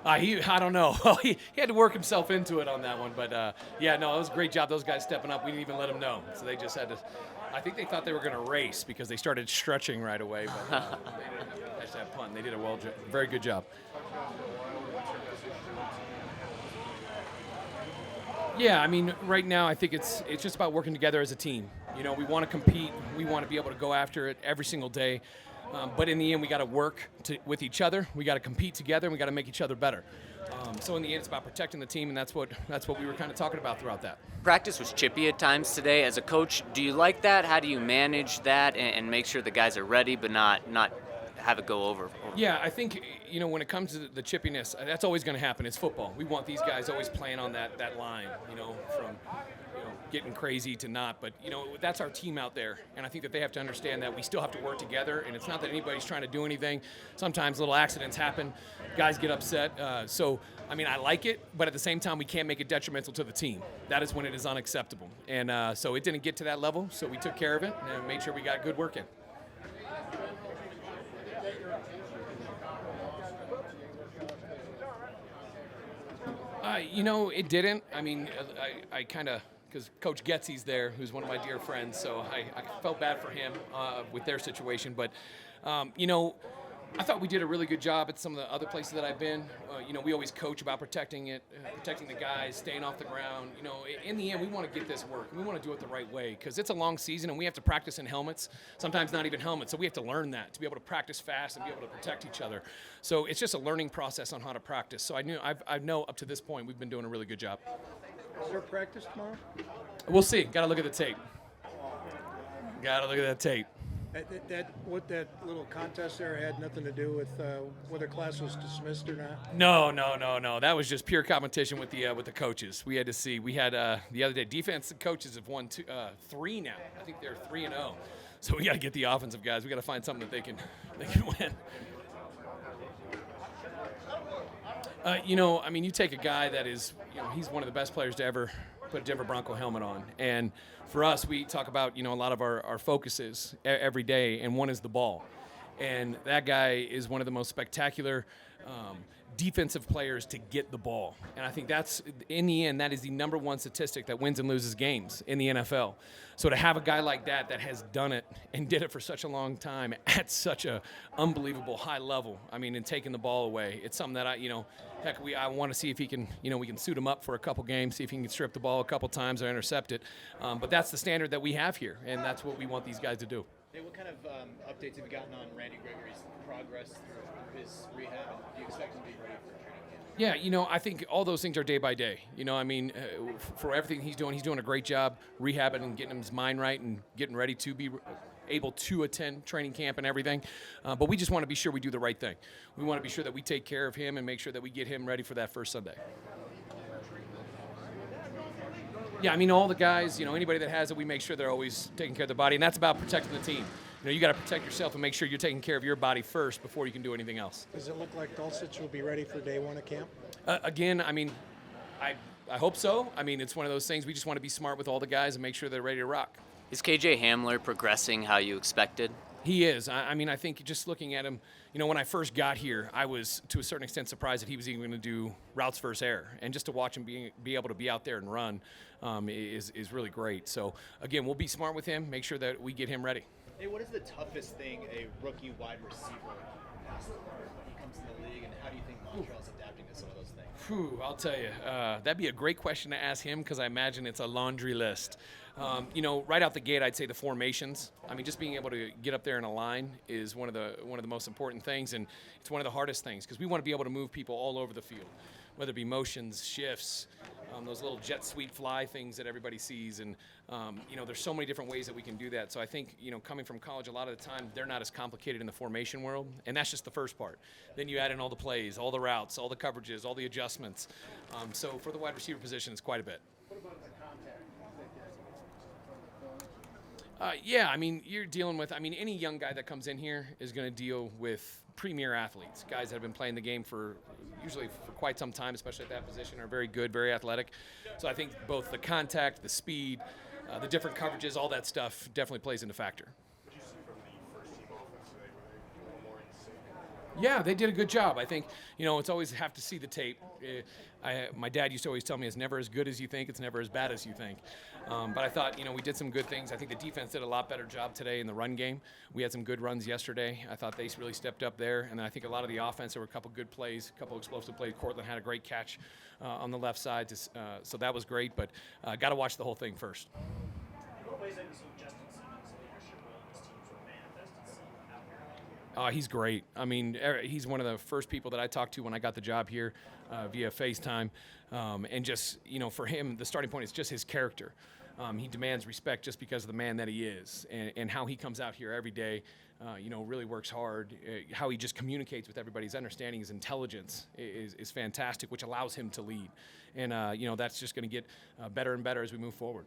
I don't know. he had to work himself into it on that one, but yeah, no, it was a great job. Those guys stepping up. We didn't even let them know, so they just had to. I think they thought they were going to race because they started stretching right away, but they didn't have to catch that punt. They did a very good job. Yeah, I mean, right now I think it's just about working together as a team. We want to compete. We want to be able to go after it every single day. But in the end, we got to work with each other. We got to compete together, and we got to make each other better. So in the end, it's about protecting the team, and that's what we were kind of talking about throughout that. Practice was chippy at times today. As a coach, do you like that? How do you manage that and make sure the guys are ready, but not have it go over? Yeah, I think when it comes to the chippiness, that's always going to happen. It's football. We want these guys always playing on that line. From getting crazy to not, but that's our team out there, and I think that they have to understand that we still have to work together, and it's not that anybody's trying to do anything. Sometimes little accidents happen, guys get upset, so I mean, I like it, but at the same time we can't make it detrimental to the team. That is when it is unacceptable, and so it didn't get to that level, so we took care of it and made sure we got good work in. It didn't. I mean, I kind of, because Coach Getsy's there, who's one of my dear friends, so I felt bad for him with their situation. But, I thought we did a really good job at some of the other places that I've been. We always coach about protecting the guys, staying off the ground. In the end, we want to get this work. We want to do it the right way because it's a long season and we have to practice in helmets, sometimes not even helmets. So we have to learn that to be able to practice fast and be able to protect each other. So it's just a learning process on how to practice. So I know up to this point we've been doing a really good job. Is there practice tomorrow? We'll see. Got to look at the tape. Got to look at that tape. What that little contest there had nothing to do with whether class was dismissed or not? No. That was just pure competition with the coaches. We had to see. We had the other day defensive coaches have won 3 now. I think they're 3-0. So we got to get the offensive guys. We got to find something that they can win. I mean, you take a guy that is, he's one of the best players to ever put a Denver Bronco helmet on. And for us, we talk about, a lot of our focuses every day, and one is the ball. And that guy is one of the most spectacular defensive players to get the ball. And I think that's, in the end, that is the number one statistic that wins and loses games in the NFL. So to have a guy like that has done it and did it for such a long time at such a unbelievable high level, I mean, and taking the ball away, it's something that I want to see if he can, we can suit him up for a couple games, see if he can strip the ball a couple times or intercept it. But that's the standard that we have here, and that's what we want these guys to do. Hey, what kind of updates have you gotten on Randy Gregory's progress through his rehab? And do you expect him to be ready for training camp? Yeah, I think all those things are day by day. For everything he's doing a great job rehabbing and getting his mind right and getting ready to be able to attend training camp and everything. But we just want to be sure we do the right thing. We want to be sure that we take care of him and make sure that we get him ready for that first Sunday. Yeah, I mean, all the guys, anybody that has it, we make sure they're always taking care of their body, and that's about protecting the team. You got to protect yourself and make sure you're taking care of your body first before you can do anything else. Does it look like Dulcich will be ready for day one of camp? Again, I mean, I hope so. I mean, it's one of those things we just want to be smart with all the guys and make sure they're ready to rock. Is KJ Hamler progressing how you expected? He is. I mean, I think just looking at him, when I first got here, I was to a certain extent surprised that he was even going to do routes versus air. And just to watch him be able to be out there and run is really great. So, again, we'll be smart with him, make sure that we get him ready. Hey, what is the toughest thing a rookie wide receiver has to learn when he comes in the league, and how do you think Montreal's adapting to some of those things? I'll tell you, that'd be a great question to ask him because I imagine it's a laundry list. Right out the gate, I'd say the formations. I mean, just being able to get up there in a line is one of the most important things, and it's one of the hardest things because we want to be able to move people all over the field, whether it be motions, shifts, those little jet sweep fly things that everybody sees, and there's so many different ways that we can do that. So I think coming from college, a lot of the time they're not as complicated in the formation world, and that's just the first part. Then you add in all the plays, all the routes, all the coverages, all the adjustments. So for the wide receiver position, it's quite a bit. Yeah, I mean, you're dealing with, any young guy that comes in here is going to deal with premier athletes, guys that have been playing the game usually for quite some time, especially at that position, are very good, very athletic. So I think both the contact, the speed, the different coverages, all that stuff definitely plays into factor. Yeah, they did a good job. I think, it's always have to see the tape. My dad used to always tell me it's never as good as you think, it's never as bad as you think. But I thought, we did some good things. I think the defense did a lot better job today in the run game. We had some good runs yesterday. I thought they really stepped up there. And then I think a lot of the offense, there were a couple good plays, a couple explosive plays. Cortland had a great catch on the left side, so that was great. But got to watch the whole thing first. In what ways have you seen Justin Simmons' leadership role in this team sort of manifest itself out here? He's great. I mean, he's one of the first people that I talked to when I got the job here via FaceTime. And just, for him, the starting point is just his character. He demands respect just because of the man that he is and how he comes out here every day, really works hard. How he just communicates with everybody. His understanding, his intelligence is fantastic, which allows him to lead. And, that's just going to get better and better as we move forward.